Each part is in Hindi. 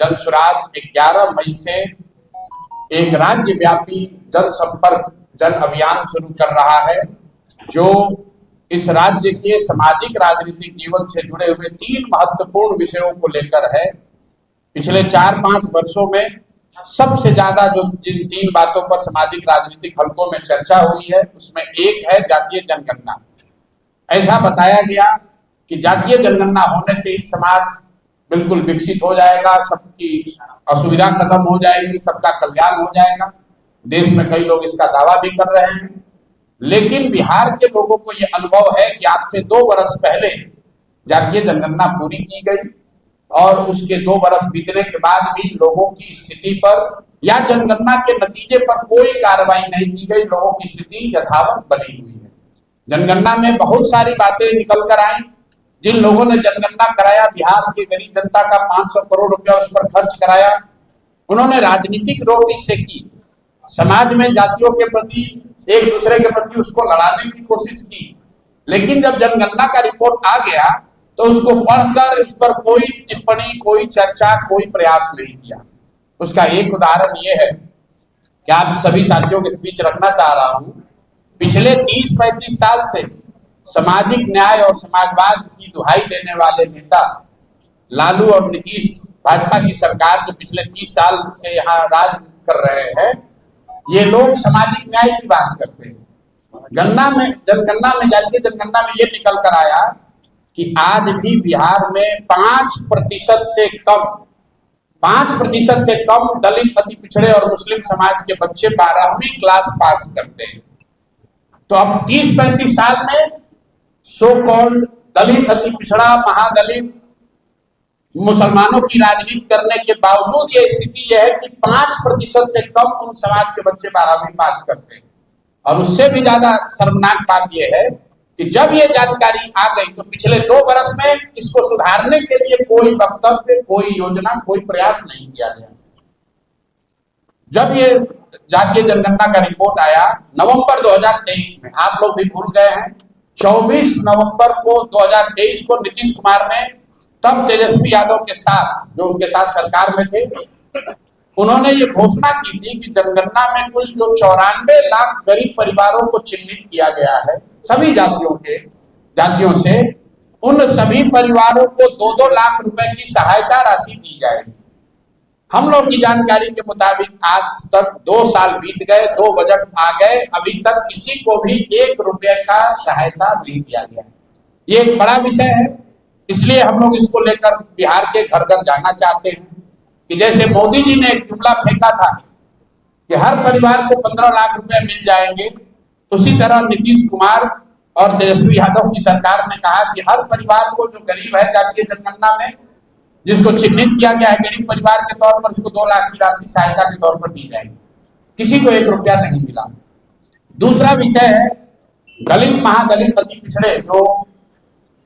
जनसुराज 11 मई से एक राज्यव्यापी जनसंपर्क जन अभियान शुरू कर रहा है, जो इस राज्य के सामाजिक राजनीतिक जीवन से जुड़े हुए 3 महत्वपूर्ण विषयों को लेकर है। पिछले 4-5 वर्षों में सबसे ज्यादा जो जिन 3 बातों पर सामाजिक राजनीतिक हलकों में चर्चा हुई है, उसमें एक है जातीय जनगणना। ऐसा बताया गया कि जातीय जनगणना होने से ही समाज बिल्कुल विकसित हो जाएगा, सबकी असुविधा खत्म हो जाएगी, सबका कल्याण हो जाएगा। देश में कई लोग इसका दावा भी कर रहे हैं, लेकिन बिहार के लोगों को यह अनुभव है कि आज से 2 वर्ष पहले जातीय जनगणना पूरी की गई और उसके 2 वर्ष बीतने के बाद भी लोगों की स्थिति पर या जनगणना के नतीजे पर कोई कार्रवाई नहीं की गई। लोगों की स्थिति यथावत बनी हुई है। जनगणना में बहुत सारी बातें निकल कर आई। जिन लोगों ने जनगणना कराया, बिहार के गरीब जनता का 500 करोड़ रुपया उस पर खर्च कराया, उन्होंने राजनीतिक रोटी से की, समाज में जातियों के प्रति, एक दूसरे के प्रति उसको लड़ाने की कोशिश की। लेकिन जब जनगणना का रिपोर्ट आ गया तो उसको पढ़कर उस पर कोई टिप्पणी, कोई चर्चा, कोई प्रयास नहीं किया। उसका एक उदाहरण ये है कि आप सभी साथियों के बीच रखना चाह रहा हूं, पिछले 30-35 साल से सामाजिक न्याय और समाजवाद की दुहाई देने वाले नेता लालू और नीतीश, भाजपा की सरकार जो पिछले 30 साल से यहाँ राज कर रहे हैं, ये लोग सामाजिक न्याय की बात करते हैं। जातीय जनगणना में ये निकल कर आया कि आज भी बिहार में 5% से कम दलित, अति पिछड़े और मुस्लिम समाज के बच्चे 12वीं क्लास पास करते हैं। तो अब 30-35 साल में सो कॉल्ड दलित, अति पिछड़ा, महादलित, मुसलमानों की राजनीति करने के बावजूद ये स्थिति यह है कि 5% से कम उन समाज के बच्चे 12वीं पास करते हैं। और उससे भी ज्यादा शर्मनाक बात यह है कि जब ये जानकारी आ गई तो पिछले 2 वर्ष में इसको सुधारने के लिए कोई वक्तव्य, कोई योजना, कोई प्रयास नहीं किया गया। जब ये जातीय जनगणना का रिपोर्ट आया नवंबर 2023 में, आप लोग भी भूल गए हैं, 24 नवंबर को 2023 को नीतीश कुमार ने तब तेजस्वी यादव के साथ, जो उनके साथ सरकार में थे, उन्होंने ये घोषणा की थी कि जनगणना में कुल जो 94 लाख गरीब परिवारों को चिन्हित किया गया है सभी जातियों से, उन सभी परिवारों को 2-2 लाख रुपए की सहायता राशि दी जाएगी। हम लोग की जानकारी के मुताबिक आज तक 2 साल बीत गए, 2 बजट आ गए, अभी तक किसी को भी 1 रुपए का सहायता नहीं दिया गया। ये एक बड़ा विषय है, इसलिए हम लोग इसको लेकर बिहार के घर घर जाना चाहते हैं कि जैसे मोदी जी ने एक जुमला फेंका था कि हर परिवार को 15 लाख रुपए मिल जाएंगे, उसी तरह नीतीश कुमार और तेजस्वी यादव की सरकार ने कहा कि हर परिवार को जो गरीब है जातीय जनगणना में जिसको चिन्हित किया गया है गरीब परिवार के तौर पर, उसको 2 लाख की राशि सहायता के तौर पर दी जाएगी। किसी को 1 रुपया नहीं मिला। दूसरा विषय है दलित, महादलित, अति पिछड़े, जो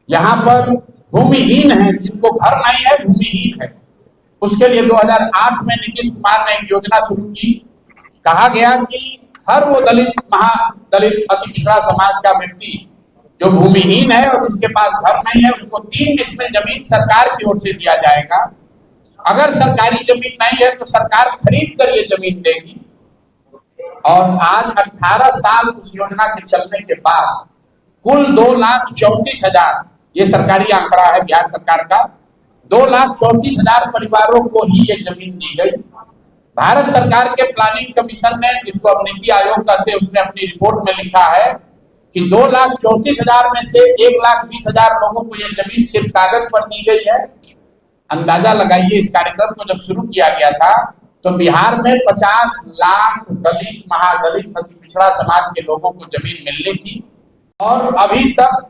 यहाँ पर भूमिहीन है, जिनको घर नहीं है, भूमिहीन है। उसके लिए 2008 में नीतीश कुमार ने एक योजना शुरू की। कहा गया कि हर वो दलित, महादलित, अति पिछड़ा समाज का व्यक्ति जो भूमिहीन है और जिसके पास घर नहीं है, उसको 3 डिसमिल जमीन सरकार की ओर से दिया जाएगा। अगर सरकारी जमीन नहीं है तो सरकार खरीद कर ये जमीन देगी। और आज 18 साल उस योजना के चलने के बाद कुल 2,34,000, ये सरकारी आंकड़ा है बिहार सरकार का, 2,34,000 परिवारों को ही ये जमीन दी गई। भारत सरकार के प्लानिंग कमीशन ने, जिसको अब नीति आयोग कहते हैं, उसने अपनी रिपोर्ट में लिखा है कि 2,34,000 में से 1,20,000 लोगों को ये जमीन सिर्फ कागज पर दी गई है। अंदाजा लगाइए, इस कार्यक्रम को जब शुरू किया गया था तो बिहार में 50 लाख दलित, महादलित, अति पिछड़ा समाज के लोगों को जमीन मिलनी थी और अभी तक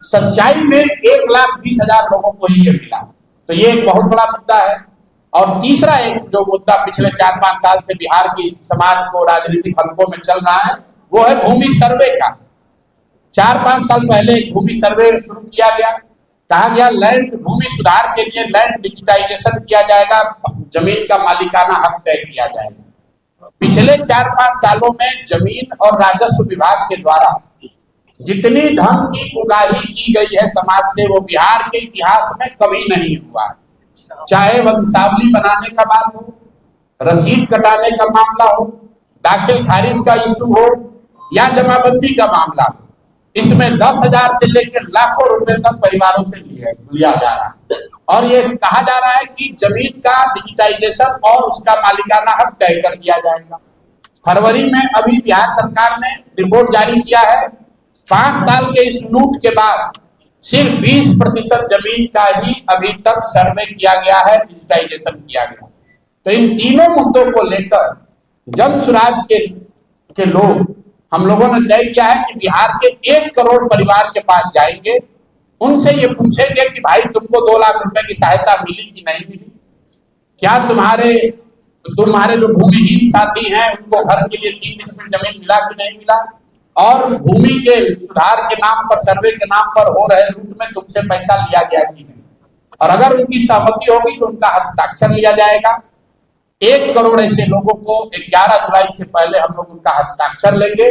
सच्चाई में 1,20,000 लोगों को ही ये मिला। तो ये एक बहुत बड़ा मुद्दा है। और तीसरा एक जो मुद्दा पिछले 4-5 साल से बिहार की समाज को राजनीतिक हलकों में चल रहा है, वो है भूमि सर्वे का। 4-5 साल पहले एक भूमि सर्वे शुरू किया गया। कहा गया लैंड, भूमि सुधार के लिए लैंड डिजिटाइजेशन किया जाएगा, जमीन का मालिकाना हक तय किया जाएगा। पिछले 4-5 सालों में जमीन और राजस्व विभाग के द्वारा जितनी धन की उगाही की गई है समाज से, वो बिहार के इतिहास में कभी नहीं हुआ है। चाहे वंशावली बनाने का बात हो, रसीद कटाने का मामला हो, दाखिल खारिज का इशू हो या जमाबंदी का मामला हो, इसमें 10,000 से लेकर लाखों रुपए तक परिवारों से लिया जा रहा है। और ये कहा जा रहा है कि जमीन का डिजिटाइजेशन और उसका मालिकाना हक तय कर दिया जाएगा। फरवरी में अभी बिहार सरकार ने रिपोर्ट जारी किया है, 5 साल के इस लूट के बाद सिर्फ 20% जमीन का ही अभी तक सर्वे किया गया है, डिजिटाइजेशन किया गया है। तो इन तीनों मुद्दों को लेकर जन सुराज के लोग, हम लोगों ने तय किया है कि बिहार के 1 करोड़ परिवार के पास जाएंगे, उनसे ये पूछेंगे कि भाई तुमको 2 लाख रुपए की सहायता मिली कि नहीं मिली, क्या तुम्हारे जो भूमिहीन साथी हैं उनको घर के लिए 3 डिसमिल जमीन मिला कि नहीं मिला, और भूमि के सुधार के नाम पर, सर्वे के नाम पर हो रहे लूट में तुमसे पैसा लिया गया कि नहीं। और अगर उनकी सहमति होगी तो उनका हस्ताक्षर लिया जाएगा। 1 करोड़ ऐसे लोगों को 11 जुलाई से पहले हम लोग उनका हस्ताक्षर लेंगे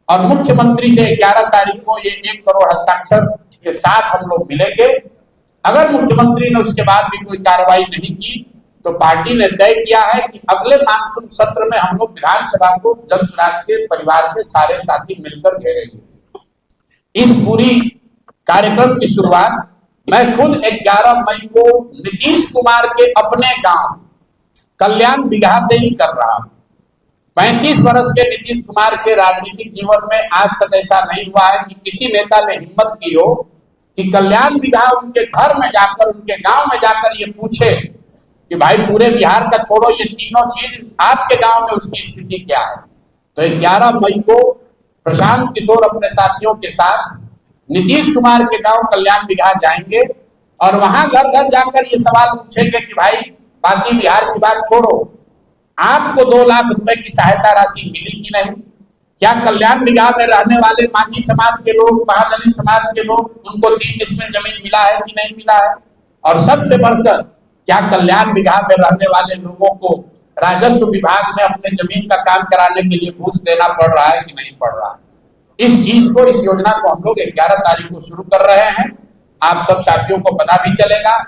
और मुख्यमंत्री से 11 तारीख को ये 1 करोड़ हस्ताक्षर के साथ हम लोग मिलेंगे। अगर मुख्यमंत्री ने उसके बाद भी कोई कार्रवाई नहीं की तो पार्टी ने तय किया है कि अगले मानसून सत्र में हम लोग विधानसभा को जन सुराज के परिवार के सारे साथी मिलकर घेरेंगे। इस पूरी कार्यक्रम की शुरुआत मैं खुद 11 मई को नीतीश कुमार के अपने गांव कल्याण बिगहा से ही कर रहा हूं। 35 वर्ष के नीतीश कुमार के राजनीतिक जीवन में आज तक ऐसा नहीं हुआ है कि किसी नेता ने हिम्मत की हो कि कल्याण बिगहा उनके घर में जाकर, उनके गांव में जाकर ये पूछे कि भाई पूरे बिहार का छोड़ो, ये तीनों चीज आपके गांव में उसकी स्थिति क्या है। तो 11 मई को प्रशांत किशोर अपने साथियों के साथ नीतीश कुमार के गांव कल्याण बिगहा जाएंगे और वहां घर घर जाकर ये सवाल पूछेंगे कि भाई बाकी बिहार की बात छोड़ो, आपको 2 लाख रुपए की सहायता राशि मिली कि नहीं, क्या कल्याण बिगहा में रहने वाले मांझी समाज के लोग, महादलित समाज के लोग, उनको 3 डिसमिल जमीन मिला है कि नहीं मिला है, और सबसे बढ़कर क्या कल्याण बिगहा में रहने वाले लोगों को राजस्व विभाग में अपने जमीन का काम कराने के लिए घूस देना पड़ रहा है कि नहीं पड़ रहा है। इस चीज को, इस योजना को हम लोग 11 तारीख को शुरू कर रहे हैं। आप सब साथियों को पता भी चलेगा।